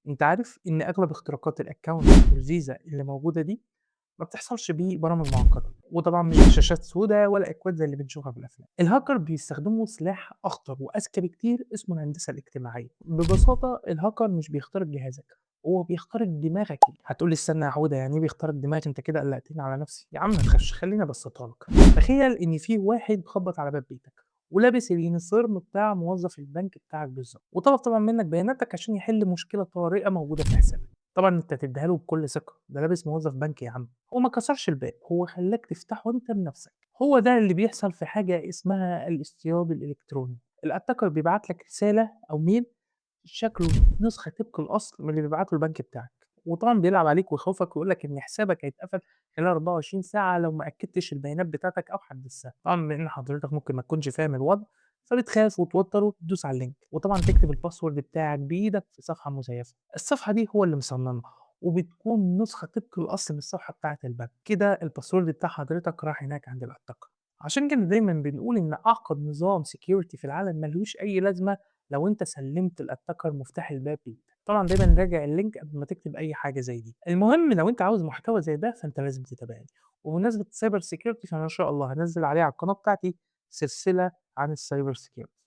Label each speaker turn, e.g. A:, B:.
A: أنت عارف إن أغلب اختراقات الأكونت والفيزا اللي موجودة دي ما بتحصلش ببرامج معقدة، وطبعًا مش بشاشات سودا ولا أكواد زي اللي بنشوفها في الأفلام. الهاكر بيستخدموا سلاح أخطر وأذكى بكتير اسمه الهندسة الاجتماعية. ببساطة الهاكر مش بيخترق جهازك، هو بيخترق دماغك. هتقول لي استنى يا حودة، يعني إيه بيخترق دماغي؟ أنت كده قلقتني على نفسي. يا عم ما تخافش، خليني أبسطها لك. تخيل إن في واحد خبط على باب بيتك ولابس اليونيفورم بتاع موظف البنك بتاعك بالضبط، وطلب طبعًا منك بياناتك عشان يحل مشكلة طارئة موجودة في حسابك. طبعًا أنت تدّيها له بكل ثقة، ده لابس موظف بنك يا عم. هو ما كسرش الباب، هو خلّاك تفتحه أنت بنفسك. هو ده اللي بيحصل في حاجة اسمها الاصطياد الإلكتروني. الattacker بيبعت لك رسالة أو ميل شكله نسخة طبق الأصل من اللي بيبعته البنك بتاعك، وطبعًا بيلعب عليك ويخوّفك ويقول لك إن حسابك هيتقفل خلال 24 ساعة لو ما أكدتش البيانات بتاعتك أو حدّثتها. طبعًا بما إن حضرتك ممكن ما تكونش فاهم الوضع، فبتخاف وتوتر وتدوس على اللينك، وطبعًا تكتب الpassword بتاعك بإيدك في صفحة مزيفة. الصفحة دي هو اللي مصممها، وبتكون نسخة طبق الأصل من الصفحة بتاعة البنك. كده الpassword بتاع حضرتك راح هناك عند الattacker. عشان كده دايمًا بنقول إن أعقد نظام security في العالم ما لوش أي لازمة لو أنت سلّمت الattacker مفتاح الباب بإيدك. طبعًا دايمًا راجع اللينك قبل ما تكتب أي حاجة زي دي. المهم لو أنت عاوز محتوى زي ده فأنت لازم تتابعني. وبمناسبة الcyber security فأنا إن شاء الله هانزّل عليه على القناة بتاعتي سلسلة عن الcyber security.